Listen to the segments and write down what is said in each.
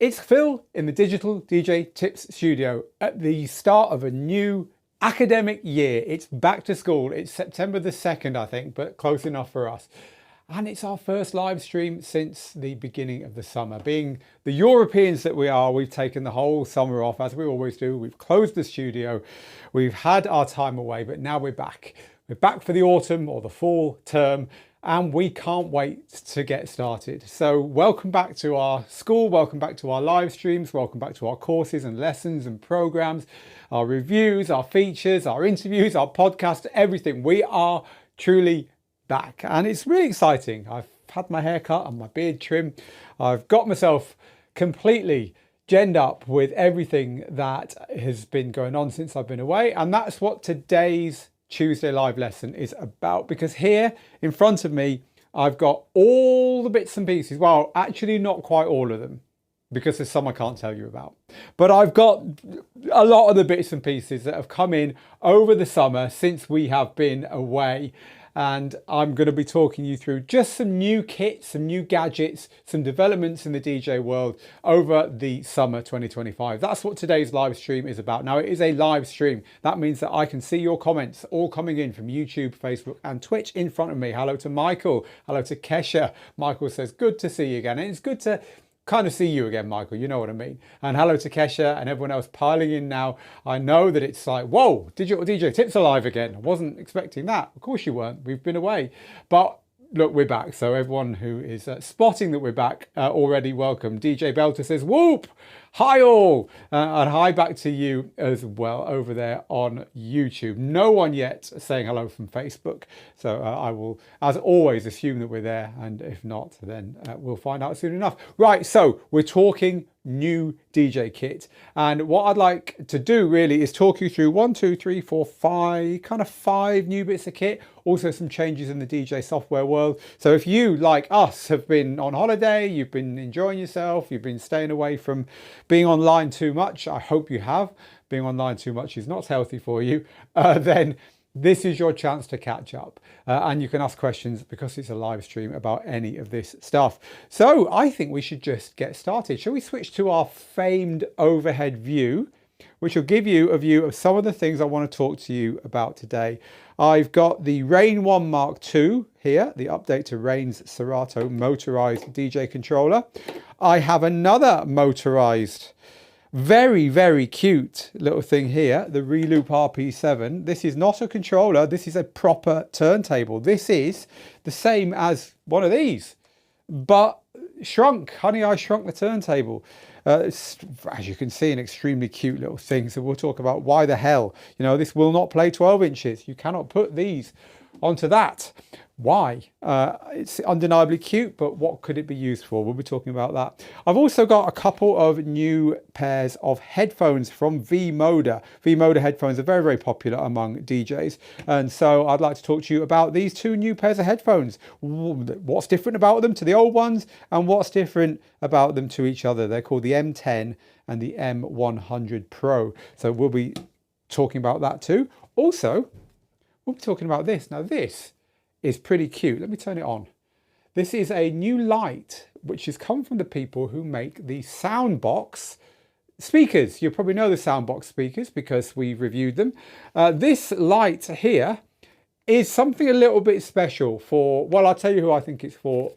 It's Phil in the Digital DJ Tips studio at the start of a new academic year. It's back to school. It's September the 2nd, I think, but close enough for us. And it's our first live stream since the beginning of the summer. Being the Europeans that we are, we've taken the whole summer off, as we always do. We've closed the studio. We've had our time away, but now we're back. We're back for the autumn or the fall term, and we can't wait to get started. So welcome back to our school, welcome back to our live streams, welcome back to our courses and lessons and programs, our reviews, our features, our interviews, our podcast, everything. We are truly back and it's really exciting. I've had my hair cut and my beard trimmed. I've got myself completely genned up with everything that has been going on since I've been away, and that's what today's Tuesday live lesson is about, because here in front of me I've got all the bits and pieces. Well, actually not quite all of them, because there's some I can't tell you about, but I've got a lot of the bits and pieces that have come in over the summer since we have been away. And I'm going to be talking you through just some new kits, some new gadgets, some developments in the DJ world over the summer 2025. That's what today's live stream is about. Now, it is a live stream. That means that I can see your comments all coming in from YouTube, Facebook and Twitch in front of me. Hello to Michael. Hello to Kesha. Michael says, good to see you again. And it's good to kind of see you again, Michael, you know what I mean. And hello to Kesha and everyone else piling in now. I know that it's like, whoa, Digital DJ Tips are live again. I wasn't expecting that. Of course you weren't. We've been away. But look, we're back. So everyone who is spotting that we're back already, welcome. DJ Belter says, whoop, hi all. And hi back to you as well over there on YouTube. No one yet saying hello from Facebook. So I will, as always, assume that we're there. And if not, then we'll find out soon enough. Right, so we're talking new DJ kit, and what I'd like to do really is talk you through 1, 2, 3, 4, 5 kind of 5 new bits of kit, also some changes in the DJ software world. So if you, like us, have been on holiday, you've been enjoying yourself, you've been staying away from being online too much, I hope you have. Being online too much is not healthy for you. Then this is your chance to catch up, and you can ask questions because it's a live stream about any of this stuff. So I think we should just get started. Shall we switch to our famed overhead view, which will give you a view of some of the things I want to talk to you about today. I've got the Rane 1 Mark II here, the update to Rane's Serato motorized DJ controller. I have another motorized, very, very cute little thing here, the Reloop RP-7. This is not a controller, this is a proper turntable. This is the same as one of these, but shrunk. Honey, I shrunk the turntable. It's, as you can see, an extremely cute little thing. So we'll talk about why the hell, you know, this will not play 12 inches. You cannot put these onto that. Why? It's undeniably cute, but what could it be used for? We'll be talking about that. I've also got a couple of new pairs of headphones from V-Moda. V-Moda headphones are very, very popular among DJs. And so I'd like to talk to you about these 2 new pairs of headphones. What's different about them to the old ones, and what's different about them to each other. They're called the M10 and the M100 Pro. So we'll be talking about that too. Also, we'll be talking about this. Now this is pretty cute. Let me turn it on. This is a new light which has come from the people who make the Soundboks speakers. You probably know the Soundboks speakers because we've reviewed them. This light here is something a little bit special for, well, I'll tell you who I think it's for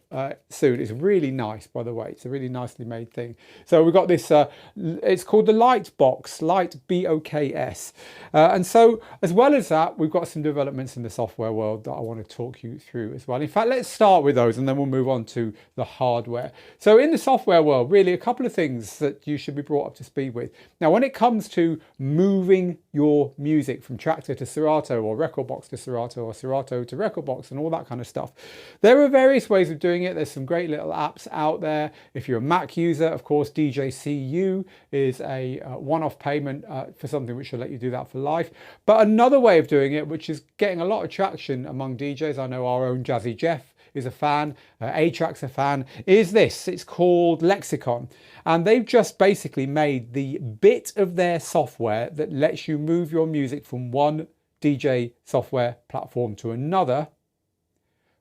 soon. It's really nice, by the way. It's a really nicely made thing. So we've got this, it's called the Lightbox, Light B-O-K-S. And so as well as that, we've got some developments in the software world that I want to talk you through as well. In fact, let's start with those and then we'll move on to the hardware. So in the software world, really a couple of things that you should be brought up to speed with. Now, when it comes to moving your music from Tractor to Serato or Record Box to Serato or Serato to Record Box and all that kind of stuff, there are various ways of doing it. There's some great little apps out there. If you're a Mac user, of course, DJCU is a one-off payment for something which will let you do that for life. But another way of doing it, which is getting a lot of traction among DJs, I know our own Jazzy Jeff is a fan, A-Track's a fan, is this. It's called Lexicon. And they've just basically made the bit of their software that lets you move your music from one DJ software platform to another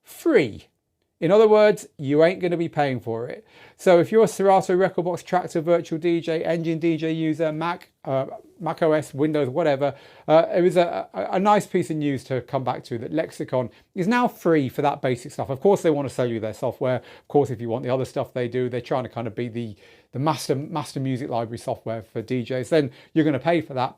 free. In other words, you ain't going to be paying for it. So if you're a Serato, Rekordbox, Traktor, Virtual DJ, Engine DJ user, Mac OS, Windows, whatever, it was a nice piece of news to come back to, that Lexicon is now free for that basic stuff. Of course, they want to sell you their software. Of course, if you want the other stuff they do, they're trying to kind of be the master music library software for DJs, then you're going to pay for that.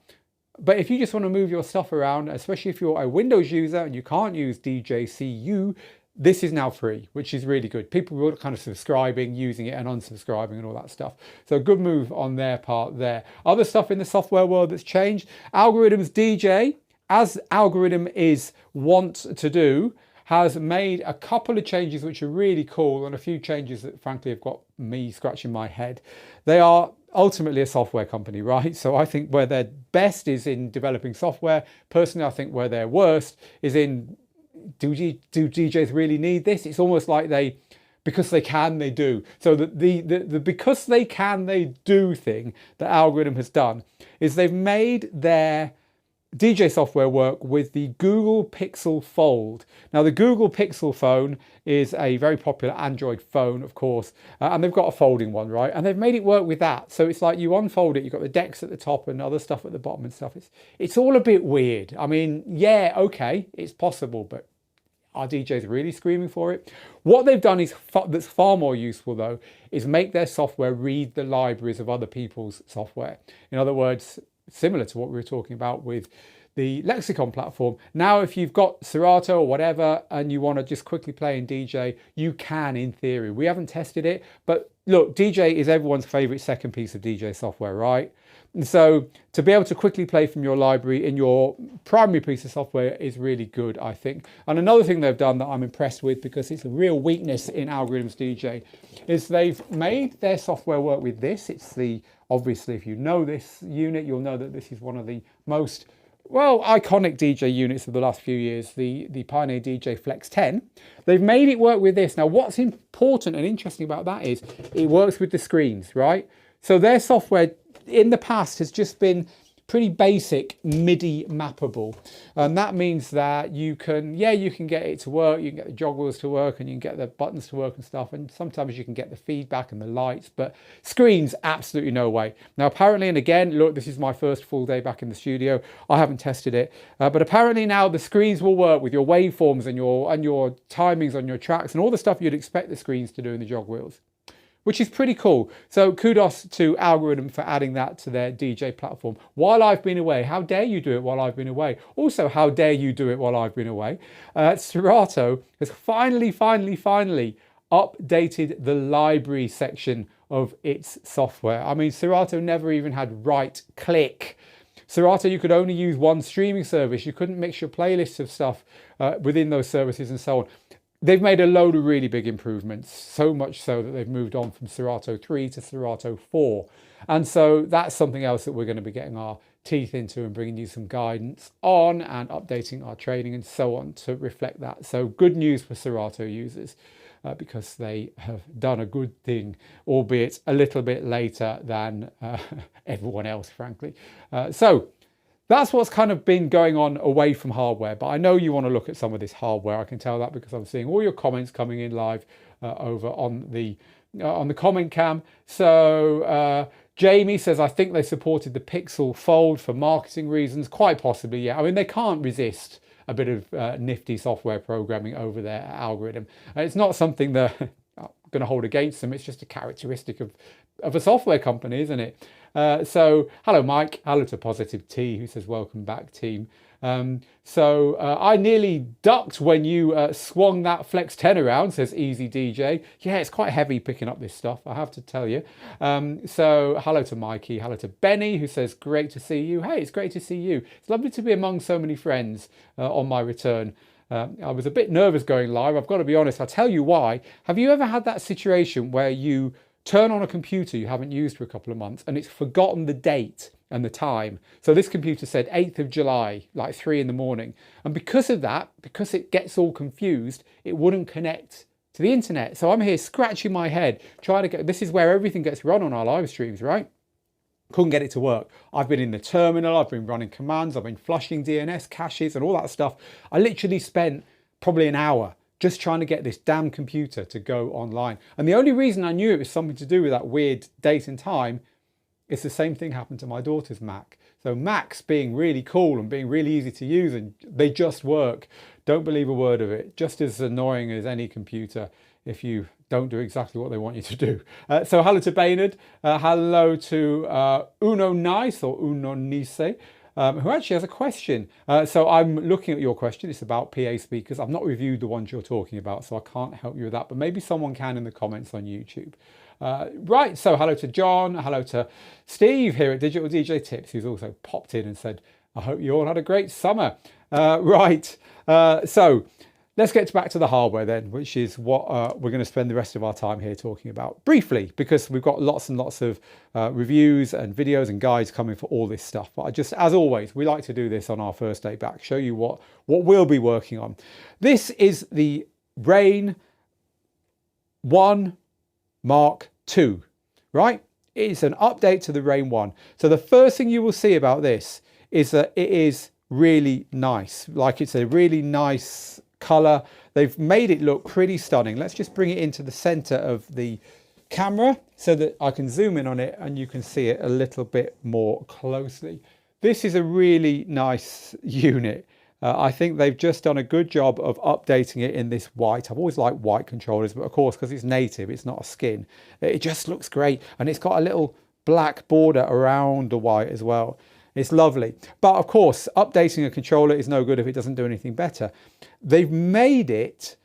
But if you just want to move your stuff around, especially if you're a Windows user and you can't use DJCU, this is now free, which is really good. People were kind of subscribing, using it and unsubscribing and all that stuff. So good move on their part there. Other stuff in the software world that's changed. Algoriddim's Djay, as Algoriddim is wont to do, has made a couple of changes which are really cool, and a few changes that frankly have got me scratching my head. They are ultimately a software company, right? So I think where their best is in developing software. Personally, I think where their worst is in, do DJs really need this? It's almost like because they can, they do. So the because they can, they do thing that Algoriddim has done is they've made their DJ software work with the Google Pixel Fold. Now, the Google Pixel phone is a very popular Android phone, of course, and they've got a folding one, right? And they've made it work with that. So it's like you unfold it, you've got the decks at the top and other stuff at the bottom and stuff. It's all a bit weird. I mean, yeah, okay, it's possible, but are DJs really screaming for it? What they've done is that's far more useful, though, is make their software read the libraries of other people's software. In other words, similar to what we were talking about with the Lexicon platform. Now, if you've got Serato or whatever and you want to just quickly play in Djay, you can in theory. We haven't tested it, but look, Djay is everyone's favorite second piece of DJ software, right? And so to be able to quickly play from your library in your primary piece of software is really good, I think. And another thing they've done that I'm impressed with, because it's a real weakness in Algoriddim's Djay, is they've made their software work with this. It's the, obviously, if you know this unit, you'll know that this is one of the most, well, iconic DJ units of the last few years, the Pioneer Djay Flex 10. They've made it work with this. Now, what's important and interesting about that is it works with the screens, right? So their software in the past has just been pretty basic MIDI mappable, and that means that you can get it to work, you can get the jog wheels to work, and you can get the buttons to work and stuff, and sometimes you can get the feedback and the lights, but screens, absolutely no way. Now apparently, and again, look, this is my first full day back in the studio, I haven't tested it, but apparently now the screens will work with your waveforms and your timings on your tracks and all the stuff you'd expect the screens to do in the jog wheels, which is pretty cool. So kudos to Algoriddim for adding that to their Djay platform. While I've been away, how dare you do it while I've been away? Also, how dare you do it while I've been away? Serato has finally updated the library section of its software. I mean, Serato never even had right click. Serato, you could only use one streaming service. You couldn't mix your playlists of stuff within those services and so on. They've made a load of really big improvements, so much so that they've moved on from Serato 3 to Serato 4. And so that's something else that we're going to be getting our teeth into and bringing you some guidance on and updating our training and so on to reflect that. So good news for Serato users because they have done a good thing, albeit a little bit later than everyone else, frankly. So that's what's kind of been going on away from hardware, but I know you want to look at some of this hardware. I can tell that because I'm seeing all your comments coming in live over on the comment cam. So Jamie says, I think they supported the Pixel Fold for marketing reasons. Quite possibly, yeah. I mean, they can't resist a bit of nifty software programming over there at Algoriddim. And it's not something that I'm going to hold against them. It's just a characteristic of a software company, isn't it? So hello Mike, hello to Positive T who says welcome back team. So I nearly ducked when you swung that Flex 10 around, says Easy DJ. Yeah, it's quite heavy picking up this stuff, I have to tell you. So hello to Mikey, hello to Benny who says great to see you. Hey, it's great to see you. It's lovely to be among so many friends on my return. I was a bit nervous going live, I've got to be honest. I'll tell you why. Have you ever had that situation where you turn on a computer you haven't used for a couple of months and it's forgotten the date and the time? So this computer said 8th of July, like 3 in the morning. And because of that, because it gets all confused, it wouldn't connect to the internet. So I'm here scratching my head, trying to get, this is where everything gets run on our live streams, right? Couldn't get it to work. I've been in the terminal, I've been running commands, I've been flushing DNS caches and all that stuff. I literally spent probably an hour just trying to get this damn computer to go online. And the only reason I knew it was something to do with that weird date and time is the same thing happened to my daughter's Mac. So Macs being really cool and being really easy to use, and they just work. Don't believe a word of it. Just as annoying as any computer if you don't do exactly what they want you to do. So hello to Baynard. Hello to Uno Nice or Uno Nice. Who actually has a question. So I'm looking at your question. It's about PA speakers. I've not reviewed the ones you're talking about, so I can't help you with that, but maybe someone can in the comments on YouTube. Right, so hello to John, hello to Steve here at Digital DJ Tips, who's also popped in and said, I hope you all had a great summer. Right, so let's get back to the hardware then, which is what we're going to spend the rest of our time here talking about briefly, because we've got lots and lots of reviews and videos and guides coming for all this stuff. But I just, as always, we like to do this on our first day back, show you what we'll be working on. This is the Rane 1 Mark II, right? It's an update to the Rane 1. So the first thing you will see about this is that it is really nice. Like, it's a really nice color. They've made it look pretty stunning. Let's just bring it into the center of the camera so that I can zoom in on it and you can see it a little bit more closely. This is a really nice unit. I think they've just done a good job of updating it in this white. I've always liked white controllers, but of course, because it's native, it's not a skin. It just looks great. And it's got a little black border around the white as well. It's lovely. But of course, updating a controller is no good if it doesn't do anything better. They've made it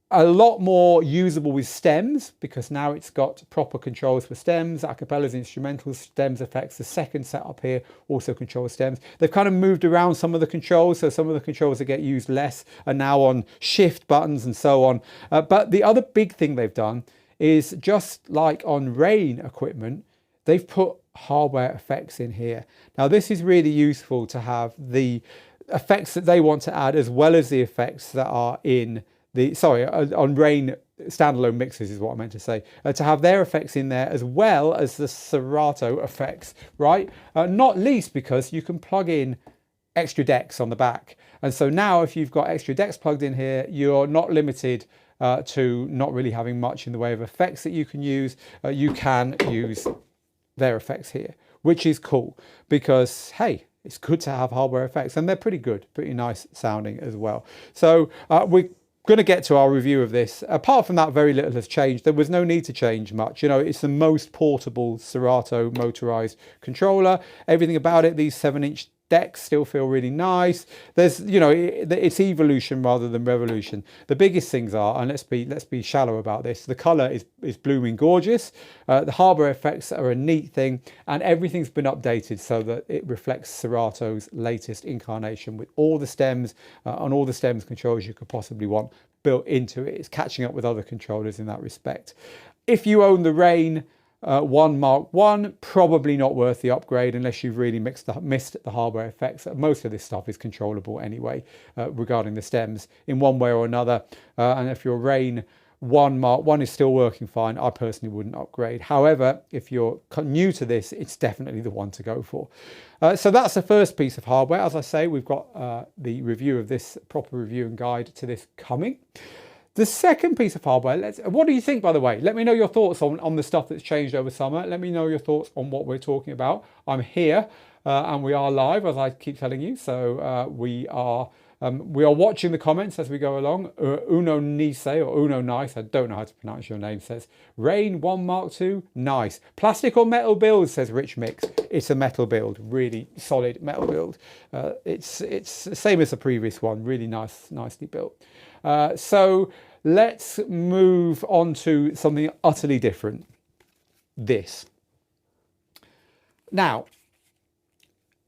a lot more usable with stems, because now it's got proper controls for stems, acapellas, instrumentals, stems, effects. The second setup here also controls stems. They've kind of moved around some of the controls, so some of the controls that get used less are now on shift buttons and so on. But the other big thing they've done is, just like on Rane equipment, they've put hardware effects in here. Now this is really useful to have the effects that they want to add, as well as the effects that are in the, on Rane standalone mixers is what I meant to say, to have their effects in there as well as the Serato effects, right? Not least because you can plug in extra decks on the back. And so now if you've got extra decks plugged in here, you're not limited to not really having much in the way of effects that you can use. You can use their effects here, which is cool because, hey, it's good to have hardware effects, and they're pretty good, pretty nice sounding as well. So we're going to get to our review of this. Apart from that, very little has changed. There was no need to change much. You know, it's the most portable Serato motorized controller. Everything about it, these 7-inch decks still feel really nice. There's, you know, it's evolution rather than revolution. The biggest things are, and let's be shallow about this, the color is blooming gorgeous. The hardware effects are a neat thing, and everything's been updated so that it reflects Serato's latest incarnation, with all the stems and all the stems controls you could possibly want built into it. It's catching up with other controllers in that respect. If you own the Rane 1 Mark I, probably not worth the upgrade unless you've really missed the hardware effects. Most of this stuff is controllable anyway, regarding the stems in one way or another. And if your Rane 1 Mark I is still working fine, I personally wouldn't upgrade. However, if you're new to this, it's definitely the one to go for. So that's the first piece of hardware. As I say, we've got the review of this, proper review and guide to this coming. The second piece of hardware, what do you think, by the way? Let me know your thoughts on the stuff that's changed over summer. Let me know your thoughts on what we're talking about. I'm here and we are live, as I keep telling you. So we are watching the comments as we go along. Uno Nice or Uno Nice, I don't know how to pronounce your name, says Rane 1 Mark II, nice. Plastic or metal build, says Rich Mix. It's a metal build, really solid metal build. It's the same as the previous one, really nice, nicely built. So let's move on to something utterly different. This. Now,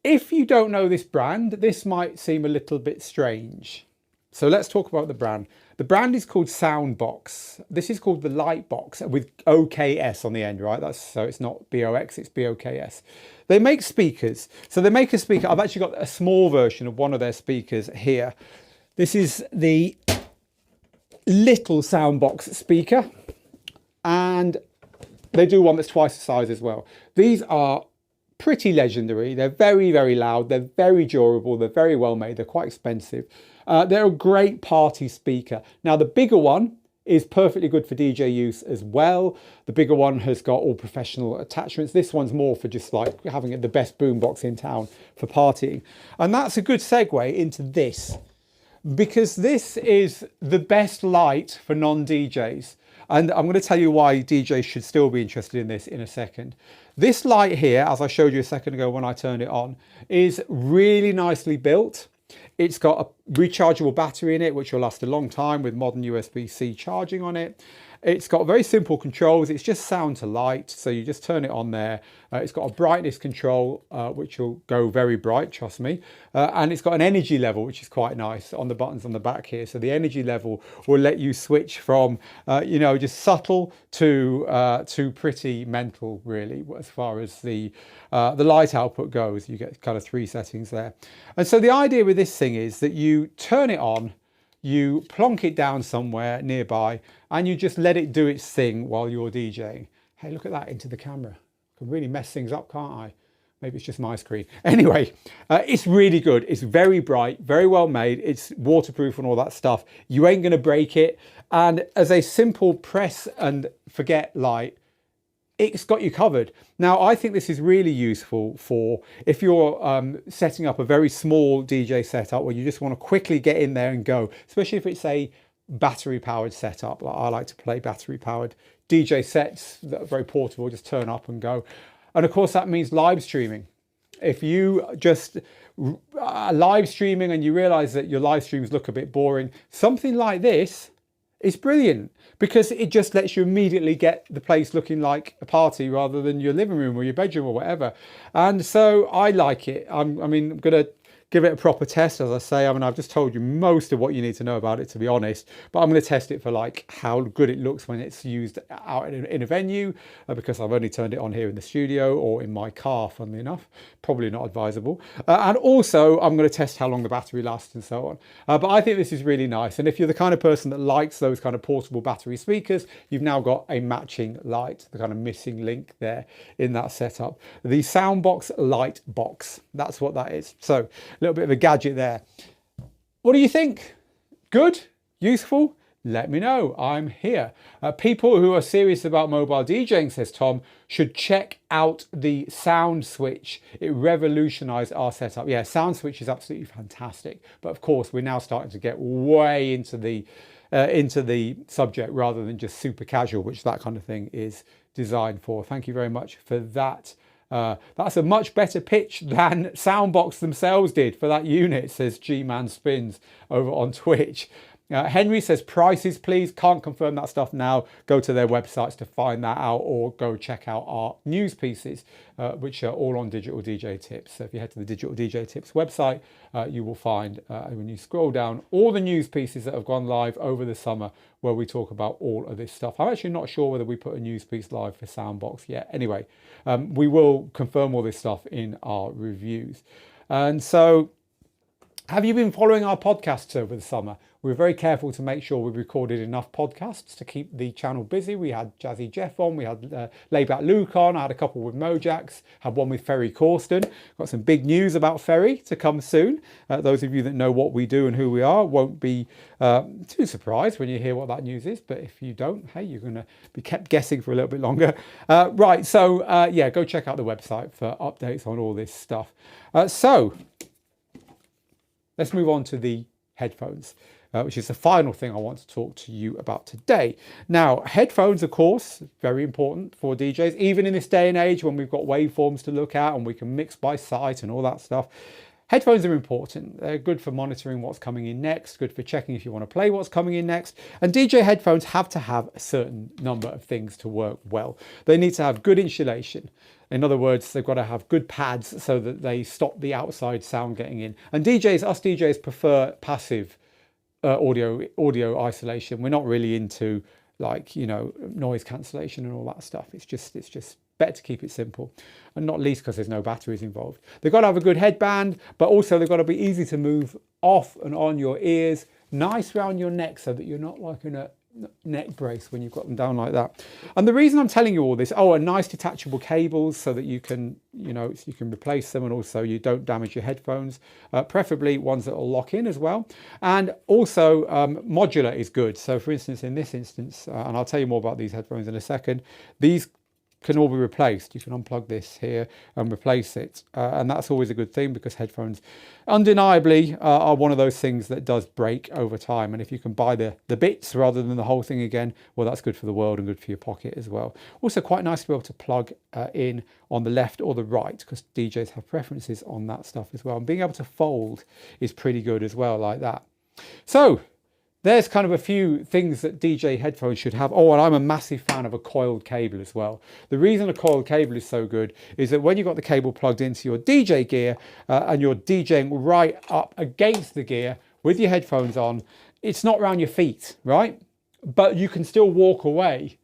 if you don't know this brand, this might seem a little bit strange. So let's talk about the brand. The brand is called Soundboks. This is called the Lightbox with OKS on the end, right? So it's not BOX, it's BOKS. They make speakers. So they make a speaker. I've actually got a small version of one of their speakers here. This is the little Soundboks speaker, and they do one that's twice the size as well. These are pretty legendary. They're very, very loud. They're very durable. They're very well made. They're quite expensive. They're a great party speaker. Now, the bigger one is perfectly good for DJ use as well. The bigger one has got all professional attachments. This one's more for just like having it the best boombox in town for partying. And that's a good segue into this, because this is the best light for non-DJs. And I'm going to tell you why DJs should still be interested in this in a second. This light here, as I showed you a second ago when I turned it on, is really nicely built. It's got a rechargeable battery in it, which will last a long time with modern USB-C charging on it. It's got very simple controls. It's just sound to light. So you just turn it on there. It's got a brightness control, which will go very bright, trust me. And it's got an energy level, which is quite nice on the buttons on the back here. So the energy level will let you switch from, you know, just subtle to pretty mental, really, as far as the light output goes. You get kind of 3 settings there. And so the idea with this thing is that you turn it on, you plonk it down somewhere nearby, and you just let it do its thing while you're DJing. Hey, look at that into the camera. I can really mess things up, can't I? Maybe it's just my screen. Anyway, it's really good. It's very bright, very well made. It's waterproof and all that stuff. You ain't gonna break it. And as a simple press and forget light, it's got you covered. Now, I think this is really useful for if you're setting up a very small DJ setup where you just want to quickly get in there and go, especially if it's a battery powered setup. Like I like to play battery powered DJ sets that are very portable, just turn up and go. And of course, that means live streaming. If you just live streaming and you realize that your live streams look a bit boring, something like this is brilliant, because it just lets you immediately get the place looking like a party rather than your living room or your bedroom or whatever. And so I like it. I'm going to give it a proper test, as I say. I mean, I've just told you most of what you need to know about it, to be honest, but I'm going to test it for like how good it looks when it's used out in a venue, because I've only turned it on here in the studio or in my car, funnily enough. Probably not advisable. And also I'm going to test how long the battery lasts and so on. But I think this is really nice. And if you're the kind of person that likes those kind of portable battery speakers, you've now got a matching light, the kind of missing link there in that setup. The Soundboks Lightbox, that's what that is. So a little bit of a gadget there. What do you think? Good? Useful? Let me know. I'm here. People who are serious about mobile DJing, says Tom, should check out the Sound Switch. It revolutionized our setup. Yeah, Sound Switch is absolutely fantastic. But of course, we're now starting to get way into the subject rather than just super casual, which that kind of thing is designed for. Thank you very much for that. That's a much better pitch than Soundboks themselves did for that unit, says G-Man Spins over on Twitch. Henry says prices, please. Can't confirm that stuff now. Go to their websites to find that out, or go check out our news pieces, which are all on Digital DJ Tips. So if you head to the Digital DJ Tips website, you will find, when you scroll down, all the news pieces that have gone live over the summer where we talk about all of this stuff. I'm actually not sure whether we put a news piece live for Soundboks yet. Anyway, we will confirm all this stuff in our reviews. And so, have you been following our podcasts over the summer? We were very careful to make sure we recorded enough podcasts to keep the channel busy. We had Jazzy Jeff on, we had Layback Luke on, I had a couple with Mojax, had one with Ferry Corsten. Got some big news about Ferry to come soon. Those of you that know what we do and who we are won't be too surprised when you hear what that news is. But if you don't, hey, you're going to be kept guessing for a little bit longer. Right, so yeah, go check out the website for updates on all this stuff. So let's move on to the headphones. Which is the final thing I want to talk to you about today. Now, headphones, of course, very important for DJs, even in this day and age when we've got waveforms to look at and we can mix by sight and all that stuff. Headphones are important. They're good for monitoring what's coming in next, good for checking if you want to play what's coming in next. And DJ headphones have to have a certain number of things to work well. They need to have good insulation. In other words, they've got to have good pads so that they stop the outside sound getting in. And us DJs prefer passive audio isolation. We're not really into, like, you know, noise cancellation and all that stuff. It's just better to keep it simple, and not least because there's no batteries involved. They've got to have a good headband, but also they've got to be easy to move off and on your ears, nice around your neck so that you're not like in a neck brace when you've got them down like that. And the reason I'm telling you all this, oh, and nice detachable cables so that you can, you know, so you can replace them, and also you don't damage your headphones, preferably ones that will lock in as well. And also modular is good. So for instance, in this instance, and I'll tell you more about these headphones in a second, these can all be replaced. You can unplug this here and replace it, and that's always a good thing, because headphones undeniably are one of those things that does break over time, and if you can buy the bits rather than the whole thing again, well, that's good for the world and good for your pocket as well. Also quite nice to be able to plug in on the left or the right, because DJs have preferences on that stuff as well, and being able to fold is pretty good as well, like that. So there's kind of a few things that DJ headphones should have. Oh, and I'm a massive fan of a coiled cable as well. The reason a coiled cable is so good is that when you've got the cable plugged into your DJ gear and you're DJing right up against the gear with your headphones on, it's not around your feet, right? But you can still walk away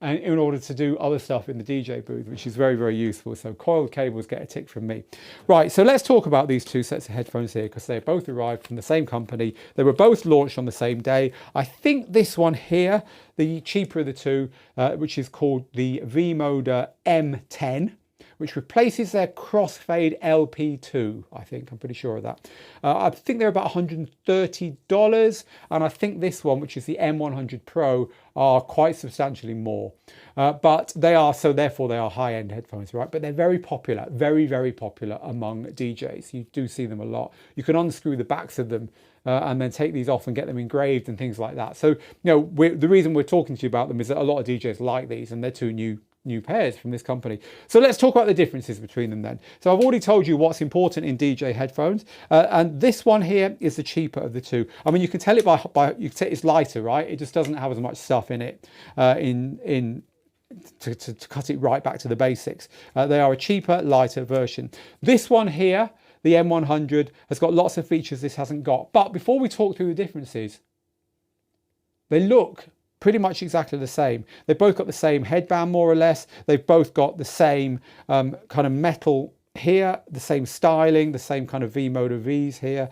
and in order to do other stuff in the DJ booth, which is very, very useful. So coiled cables get a tick from me. Right, so let's talk about these two sets of headphones here, because they both arrived from the same company. They were both launched on the same day. I think this one here, the cheaper of the two, which is called the V-Moda M10, which replaces their crossfade LP2, I think, I'm pretty sure of that. I think they're about $130, and I think this one, which is the M100 Pro, are quite substantially more. But they are, so therefore they are high-end headphones, right? But they're very popular, very, very popular among DJs. You do see them a lot. You can unscrew the backs of them and then take these off and get them engraved and things like that. So, you know, the reason we're talking to you about them is that a lot of DJs like these, and they're two new pairs from this company. So let's talk about the differences between them then. So I've already told you what's important in DJ headphones, and this one here is the cheaper of the two. I mean, you can tell it by you can tell it's lighter, right? It just doesn't have as much stuff in it to cut it right back to the basics. They are a cheaper, lighter version. This one here, the M100, has got lots of features this hasn't got. But before we talk through the differences, they look pretty much exactly the same. They've both got the same headband, more or less. They've both got the same kind of metal here, the same styling, the same kind of V-Moda V's here.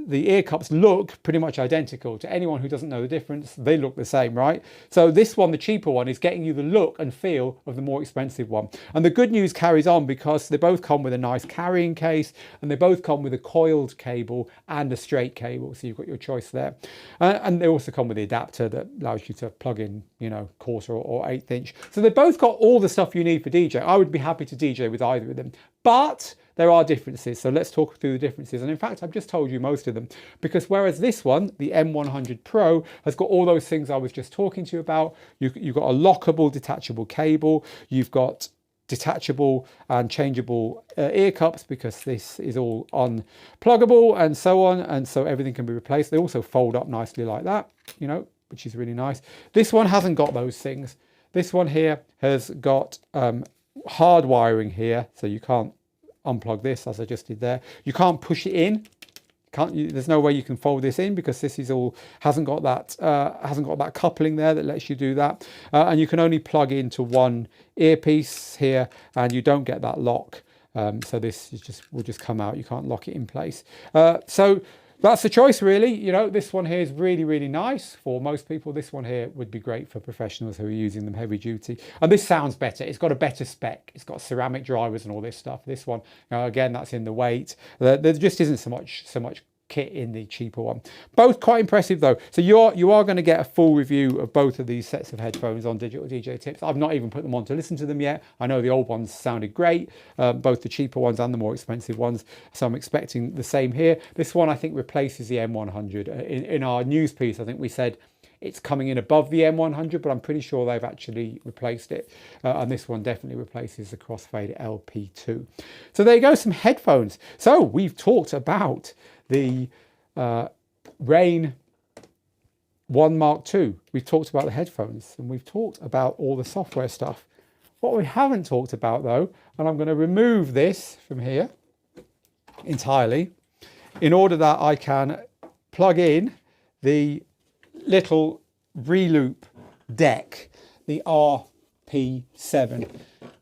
The ear cups look pretty much identical. To anyone who doesn't know the difference, they look the same, right? So this one, the cheaper one, is getting you the look and feel of the more expensive one. And the good news carries on, because they both come with a nice carrying case, and they both come with a coiled cable and a straight cable. So you've got your choice there. And they also come with the adapter that allows you to plug in, you know, quarter or 1/8 inch. So they both got all the stuff you need for DJ. I would be happy to DJ with either of them. But there are differences, so let's talk through the differences. And in fact, I've just told you most of them, because whereas this one, the M100 Pro, has got all those things I was just talking to you about. You've got a lockable, detachable cable. You've got detachable and changeable ear cups, because this is all unpluggable and so on. And so everything can be replaced. They also fold up nicely like that, you know, which is really nice. This one hasn't got those things. This one here has got hard wiring here, so you can't unplug this as I just did there. You can't push it in. There's no way you can fold this in, because this is all hasn't got that coupling there that lets you do that. And you can only plug into one earpiece here, and you don't get that lock. So this is will just come out. You can't lock it in place. So that's the choice, really. You know, this one here is really, really nice for most people. This one here would be great for professionals who are using them heavy duty. And this sounds better. It's got a better spec. It's got ceramic drivers and all this stuff. This one, you know, again, that's in the weight. There just isn't so much kit in the cheaper one. Both quite impressive though. So you are going to get a full review of both of these sets of headphones on Digital DJ Tips. I've not even put them on to listen to them yet. I know the old ones sounded great, both the cheaper ones and the more expensive ones. So I'm expecting the same here. This one I think replaces the M100. In our news piece, I think we said it's coming in above the M100, but I'm pretty sure they've actually replaced it. And this one definitely replaces the crossfade LP2. So there you go, some headphones. So we've talked about the Rane 1 Mark II. We've talked about the headphones, and we've talked about all the software stuff. What we haven't talked about though, and I'm going to remove this from here entirely in order that I can plug in the little Reloop deck, the RP-7,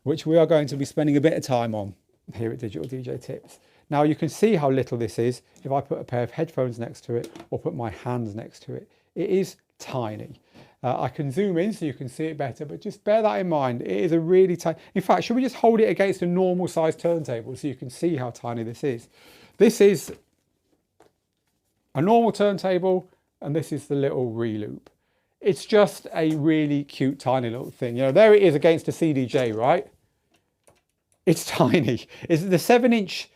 which we are going to be spending a bit of time on here at Digital DJ Tips. Now you can see how little this is if I put a pair of headphones next to it or put my hands next to it. It is tiny. I can zoom in so you can see it better, but just bear that in mind. It is a really tiny. In fact, should we just hold it against a normal size turntable so you can see how tiny this is? This is a normal turntable, and this is the little Reloop. It's just a really cute, tiny little thing. You know, there it is against a CDJ, right? It's tiny. It's the 7-inch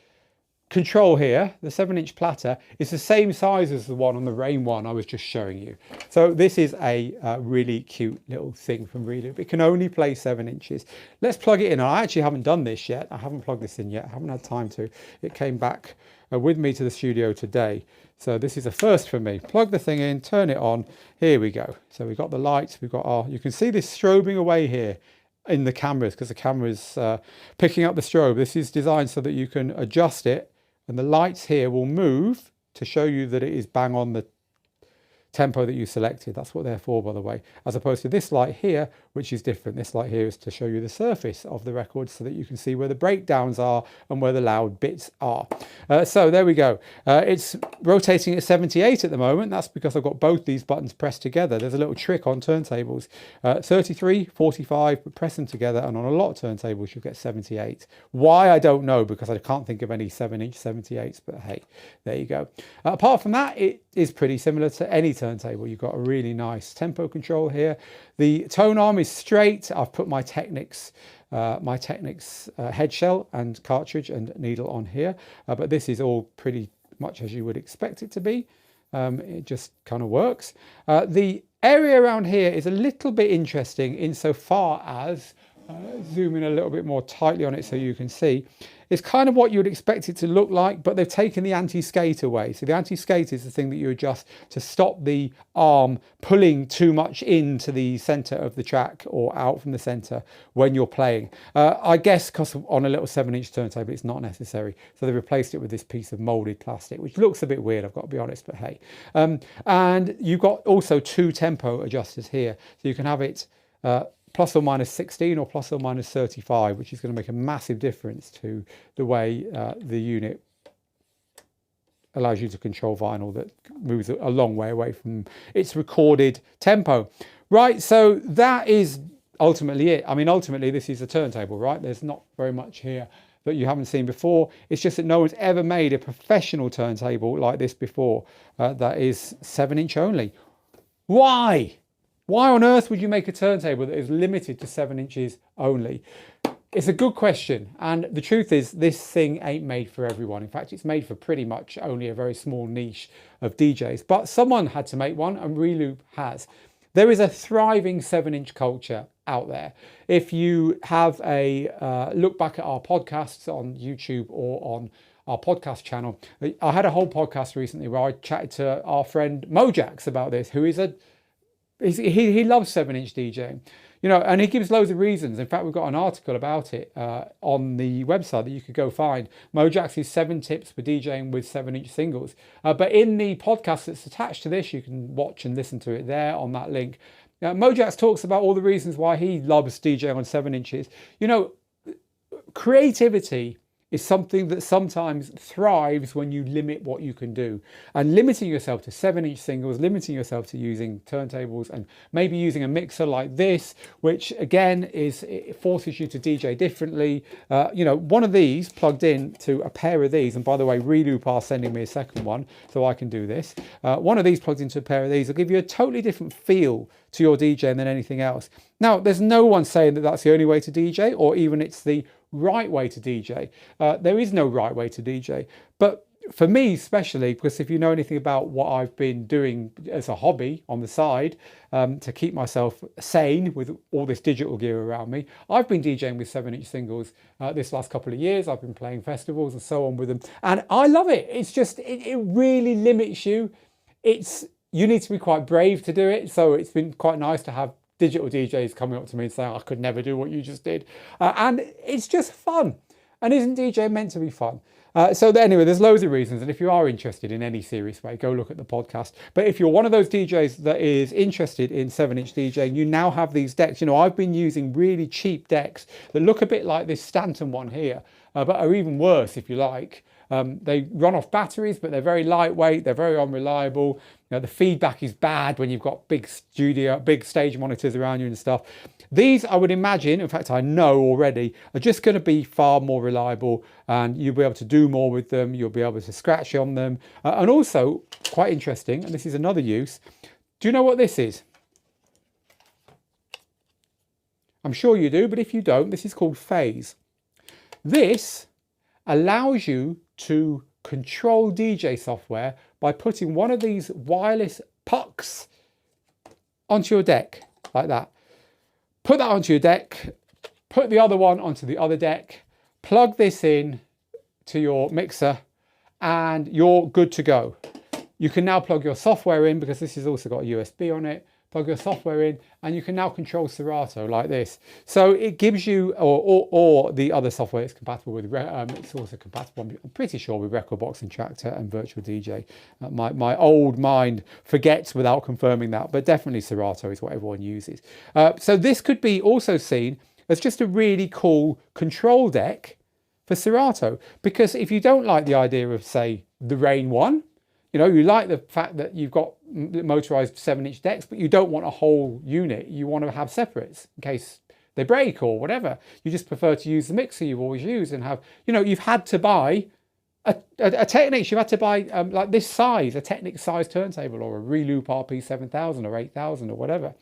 control here, the 7-inch platter, is the same size as the one on the Rane one I was just showing you. So this is a really cute little thing from Reloop. It can only play 7 inches. Let's plug it in. I actually haven't done this yet. I haven't plugged this in yet. I haven't had time to. It came back with me to the studio today. So this is a first for me. Plug the thing in, turn it on. Here we go. So we've got the lights. We've got our, you can see this strobing away here in the cameras because the camera's picking up the strobe. This is designed so that you can adjust it, and the lights here will move to show you that it is bang on the tempo that you selected. That's what they're for, by the way, as opposed to this light here, which is different. This light here is to show you the surface of the record so that you can see where the breakdowns are and where the loud bits are. So there we go. It's rotating at 78 at the moment. That's because I've got both these buttons pressed together. There's a little trick on turntables. 33, 45, but press them together, and on a lot of turntables you'll get 78. Why, I don't know, because I can't think of any 7-inch 78s, but hey, there you go. Apart from that, it is pretty similar to any turntable. You've got a really nice tempo control here. The tone arm is straight. I've put my Technics head shell and cartridge and needle on here, but this is all pretty much as you would expect it to be. It just kind of works. The area around here is a little bit interesting insofar as, zoom in a little bit more tightly on it so you can see, it's kind of what you would expect it to look like, but they've taken the anti-skate away. So the anti-skate is the thing that you adjust to stop the arm pulling too much into the center of the track or out from the center when you're playing. I guess because on a little 7-inch turntable it's not necessary, so they replaced it with this piece of molded plastic, which looks a bit weird, I've got to be honest, but hey. And you've got also 2 tempo adjusters here, so you can have it plus or minus 16 or plus or minus 35, which is going to make a massive difference to the way the unit allows you to control vinyl that moves a long way away from its recorded tempo. Right, so that is ultimately it. I mean, ultimately this is a turntable, right? There's not very much here that you haven't seen before. It's just that no one's ever made a professional turntable like this before that is 7-inch only. Why? Why on earth would you make a turntable that is limited to 7 inches only? It's a good question, and the truth is this thing ain't made for everyone. In fact, it's made for pretty much only a very small niche of DJs, but someone had to make one, and Reloop has. There is a thriving 7-inch culture out there. If you have a look back at our podcasts on YouTube or on our podcast channel, I had a whole podcast recently where I chatted to our friend Mojax about this, who is he loves 7-inch DJing, you know, and he gives loads of reasons. In fact, we've got an article about it on the website that you could go find. Mojax's 7 tips for DJing with 7-inch singles. But in the podcast that's attached to this, you can watch and listen to it there on that link. Mojax talks about all the reasons why he loves DJing on 7 inches. You know, creativity is something that sometimes thrives when you limit what you can do. And limiting yourself to 7-inch singles, limiting yourself to using turntables and maybe using a mixer like this, which again it forces you to DJ differently. You know, one of these plugged in to a pair of these, and by the way, Reloop are sending me a second one so I can do this. One of these plugged into a pair of these will give you a totally different feel to your DJing than anything else. Now, there's no one saying that that's the only way to DJ, or even it's the right way to DJ. There is no right way to DJ, but for me especially, because if you know anything about what I've been doing as a hobby on the side to keep myself sane with all this digital gear around me, I've been DJing with 7-inch singles this last couple of years. I've been playing festivals and so on with them, and I love it. It's just it really limits you. You need to be quite brave to do it, so it's been quite nice to have digital DJs coming up to me and saying, I could never do what you just did. And it's just fun. And isn't DJ meant to be fun? So anyway, there's loads of reasons. And if you are interested in any serious way, go look at the podcast. But if you're one of those DJs that is interested in 7-inch DJing, you now have these decks. You know, I've been using really cheap decks that look a bit like this Stanton one here, but are even worse if you like. They run off batteries, but they're very lightweight. They're very unreliable. You know, the feedback is bad when you've got big stage monitors around you and stuff. These, I would imagine, in fact, I know already, are just going to be far more reliable, and you'll be able to do more with them. You'll be able to scratch on them. And also, quite interesting, and this is another use. Do you know what this is? I'm sure you do, but if you don't, this is called phase. This allows you to control DJ software by putting one of these wireless pucks onto your deck, like that. Put that onto your deck, put the other one onto the other deck, plug this in to your mixer, and you're good to go. You can now plug your software in, because this has also got a USB on it. Plug your software in, and you can now control Serato like this. So it gives you, or the other software it's compatible with. It's also compatible, I'm pretty sure, with Rekordbox and Tractor and Virtual DJ. My old mind forgets without confirming that, but definitely Serato is what everyone uses. So this could be also seen as just a really cool control deck for Serato, because if you don't like the idea of, say, the Rane 1, you know, you like the fact that you've got motorized 7-inch decks, but you don't want a whole unit. You want to have separates in case they break or whatever. You just prefer to use the mixer you've always used and have, you know, you've had to buy a Technics, you've had to buy like this size, a Technics size turntable, or a Reloop RP-7,000 or 8,000 or whatever.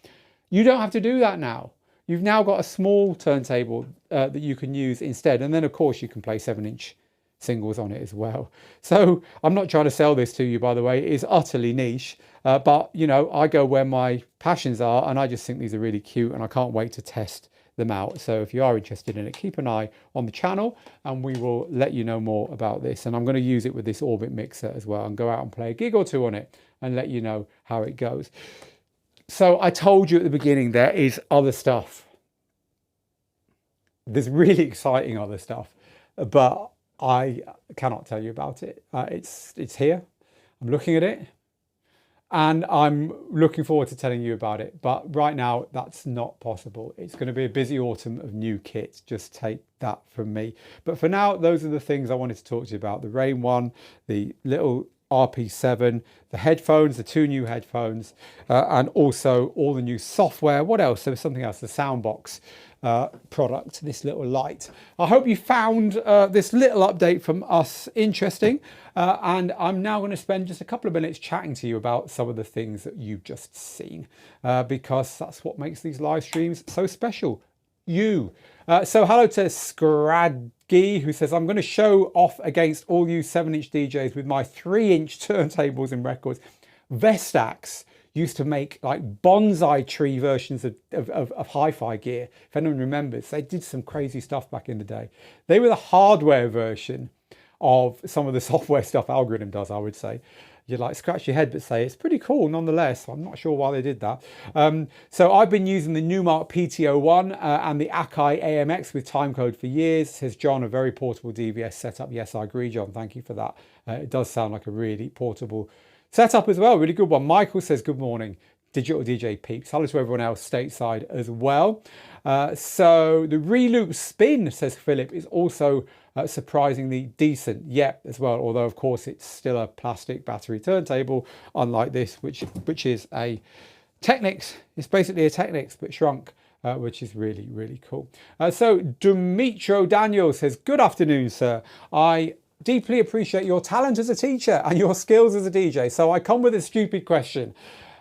You don't have to do that now. You've now got a small turntable that you can use instead. And then, of course, you can play 7-inch singles on it as well. So I'm not trying to sell this to you, by the way. It is utterly niche, but you know, I go where my passions are, and I just think these are really cute, and I can't wait to test them out. So if you are interested in it, keep an eye on the channel, and we will let you know more about this. And I'm going to use it with this Orbit mixer as well, and go out and play a gig or two on it and let you know how it goes. So I told you at the beginning, there is other stuff. There's really exciting other stuff, but I cannot tell you about it. It's here. I'm looking at it, and I'm looking forward to telling you about it. But right now, that's not possible. It's going to be a busy autumn of new kit. Just take that from me. But for now, those are the things I wanted to talk to you about. The Rane 1, the little RP-7, the headphones, the 2 new headphones, and also all the new software. What else? There was something else, the Soundboks product, this little light. I hope you found this little update from us interesting, and I'm now going to spend just a couple of minutes chatting to you about some of the things that you've just seen, because that's what makes these live streams so special. So hello to Scradgy, who says, I'm going to show off against all you 7-inch DJs with my 3-inch turntables and records. Vestax used to make like bonsai tree versions of hi-fi gear. If anyone remembers, they did some crazy stuff back in the day. They were the hardware version of some of the software stuff Algoriddim does, I would say. You'd like scratch your head, but say it's pretty cool nonetheless. I'm not sure why they did that. So I've been using the Numark PT01 and the Akai AMX with timecode for years. Says John, a very portable DVS setup. Yes, I agree, John. Thank you for that. It does sound like a really portable setup as well. Really good one. Michael says, good morning, Digital DJ peeps. Hello to everyone else stateside as well. So the Reloop Spin, says Philip, is also surprisingly decent. Yep, as well. Although of course it's still a plastic battery turntable, unlike this, which is a Technics. It's basically a Technics but shrunk, which is really, really cool. So Dimitro Daniel says, good afternoon, sir. I deeply appreciate your talent as a teacher and your skills as a DJ. So I come with a stupid question.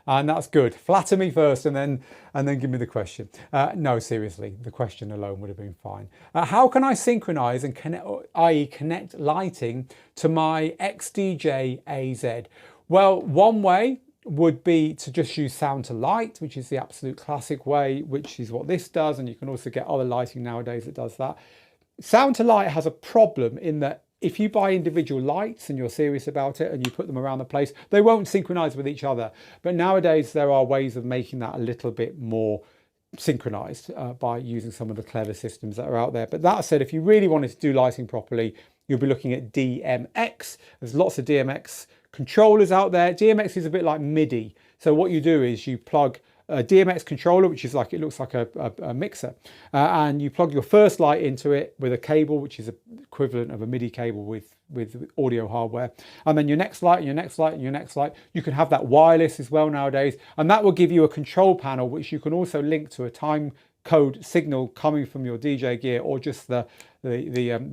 And that's good. Flatter me first and then give me the question. No, seriously, the question alone would have been fine. How can I synchronize and connect, i.e. connect lighting to my XDJ AZ? Well, one way would be to just use sound to light, which is the absolute classic way, which is what this does. And you can also get other lighting nowadays that does that. Sound to light has a problem in that if you buy individual lights and you're serious about it and you put them around the place, they won't synchronize with each other. But nowadays there are ways of making that a little bit more synchronized by using some of the clever systems that are out there. But that said, if you really wanted to do lighting properly, you'll be looking at DMX. There's lots of DMX controllers out there. DMX is a bit like MIDI. So what you do is you plug a DMX controller, which is like, it looks like a mixer, and you plug your first light into it with a cable, which is equivalent of a MIDI cable with audio hardware. And then your next light, and your next light, and your next light. You can have that wireless as well nowadays, and that will give you a control panel, which you can also link to a time code signal coming from your DJ gear, or just the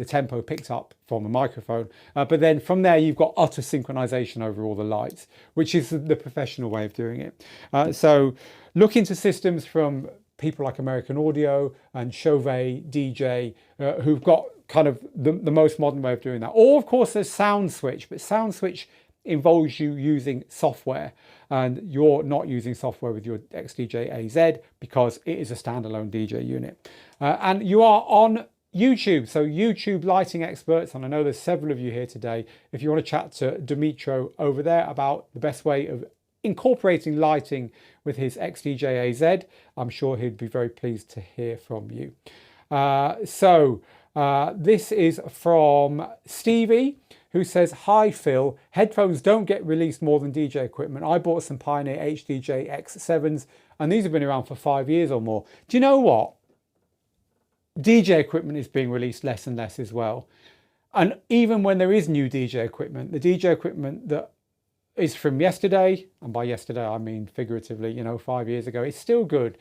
tempo picked up from a microphone. But then from there, you've got utter synchronization over all the lights, which is the professional way of doing it. So look into systems from people like American Audio and Chauvet DJ, who've got kind of the most modern way of doing that. Or of course there's SoundSwitch, but SoundSwitch involves you using software, and you're not using software with your XDJ AZ because it is a standalone DJ unit. And you are on YouTube, so YouTube lighting experts, and I know there's several of you here today. If you want to chat to Dimitro over there about the best way of incorporating lighting with his XDJ AZ, I'm sure he'd be very pleased to hear from you. This is from Stevie, who says, "Hi Phil, headphones don't get released more than DJ equipment. I bought some Pioneer HDJ X7s and these have been around for 5 years or more." Do you know what? DJ equipment is being released less and less as well. And even when there is new DJ equipment, the DJ equipment that is from yesterday, and by yesterday I mean figuratively, 5 years ago, it's still good.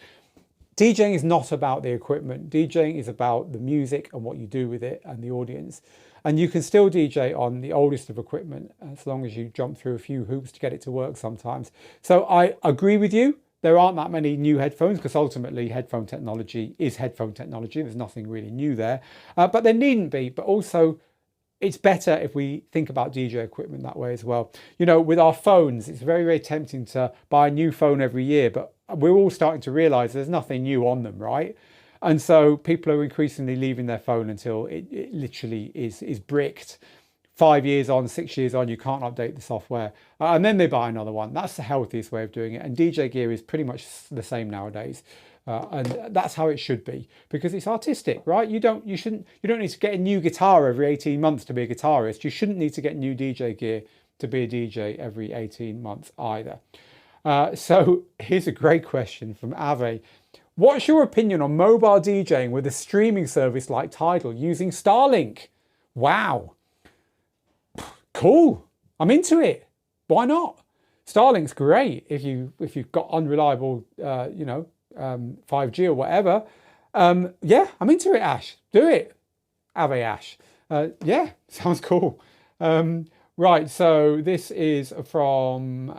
DJing is not about the equipment. DJing is about the music and what you do with it and the audience. And you can still DJ on the oldest of equipment as long as you jump through a few hoops to get it to work sometimes. So I agree with you. There aren't that many new headphones because ultimately headphone technology is headphone technology. There's nothing really new there, but there needn't be. But also it's better if we think about DJ equipment that way as well. With our phones, it's very, very tempting to buy a new phone every year, but we're all starting to realize there's nothing new on them, right? And so people are increasingly leaving their phone until it literally is bricked. 5 years on, 6 years on, you can't update the software. And then they buy another one. That's the healthiest way of doing it. And DJ gear is pretty much the same nowadays. And that's how it should be, because it's artistic, right? You don't need to get a new guitar every 18 months to be a guitarist. You shouldn't need to get new DJ gear to be a DJ every 18 months either. So here's a great question from Ave. What's your opinion on mobile DJing with a streaming service like Tidal using Starlink? Wow. Cool. I'm into it. Why not? Starlink's great if you've got unreliable 5G or whatever. Yeah, I'm into it, Ash. Do it. Ave Ash. Yeah, sounds cool. Right, so this is from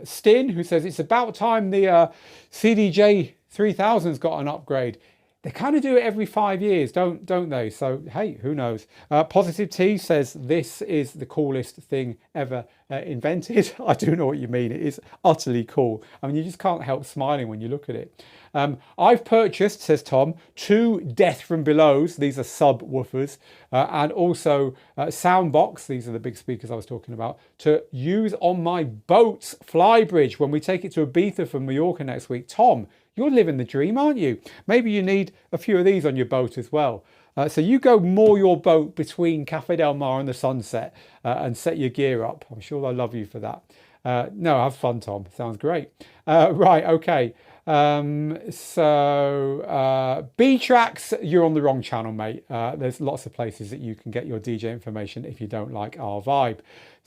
Stin, who says it's about time the CDJ 3000's got an upgrade. They kind of do it every 5 years, don't they? So hey, who knows? Positive T says this is the coolest thing ever invented. I do know what you mean. It is utterly cool. I mean, you just can't help smiling when you look at it. I've purchased, says Tom, 2 Death from Belows. These are subwoofers, and also Soundboks. These are the big speakers I was talking about, to use on my boat's flybridge when we take it to Ibiza from Mallorca next week. Tom, you're living the dream, aren't you? Maybe you need a few of these on your boat as well. So you go moor your boat between Cafe Del Mar and the Sunset and set your gear up. I'm sure they'll love you for that. No, have fun, Tom. Sounds great. Right, okay. B-Tracks, you're on the wrong channel, mate. There's lots of places that you can get your DJ information if you don't like our vibe.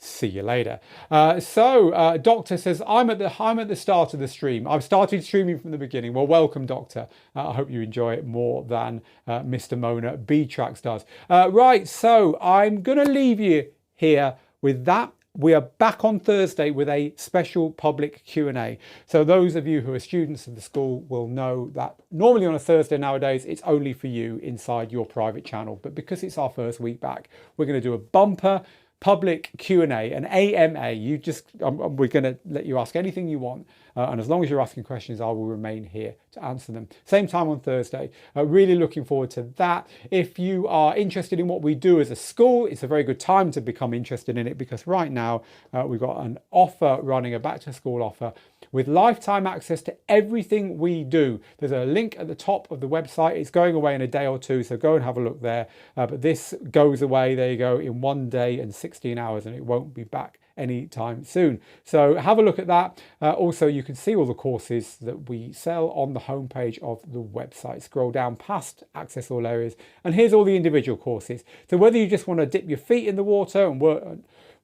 See you later. Doctor says, I'm at the start of the stream. I've started streaming from the beginning. Well, welcome, Doctor. I hope you enjoy it more than Mr. Mona B-Tracks does. Right, so I'm going to leave you here with that. We are back on Thursday with a special public Q&A. So those of you who are students of the school will know that normally on a Thursday nowadays, it's only for you inside your private channel. But because it's our first week back, we're going to do a bumper public Q&A, an AMA. We're going to let you ask anything you want. And as long as you're asking questions, I will remain here to answer them. Same time on Thursday. Really looking forward to that. If you are interested in what we do as a school, it's a very good time to become interested in it, because right now we've got an offer running, a back to school offer with lifetime access to everything we do. There's a link at the top of the website. It's going away in a day or two, so go and have a look there. But this goes away, there you go, in 1 day and 16 hours, and it won't be back anytime soon. So have a look at that. Also, you can see all the courses that we sell on the homepage of the website. Scroll down past access all areas, and here's all the individual courses. So whether you just want to dip your feet in the water and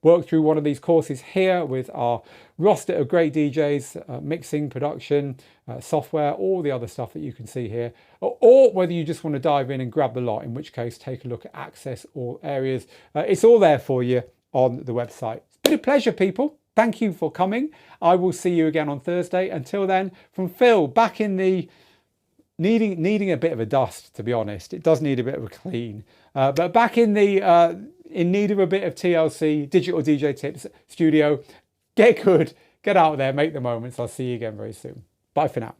work through one of these courses here with our roster of great DJs, mixing, production, software, all the other stuff that you can see here, or whether you just want to dive in and grab the lot, in which case take a look at access all areas. It's all there for you on the website. It's been a pleasure, people. Thank you for coming. I will see you again on Thursday. Until then, from Phil, back in the needing a bit of a dust, to be honest. It does need a bit of a clean, but back in the in need of a bit of TLC, Digital DJ Tips Studio. Get good, get out there, make the moments. I'll see you again very soon. Bye for now.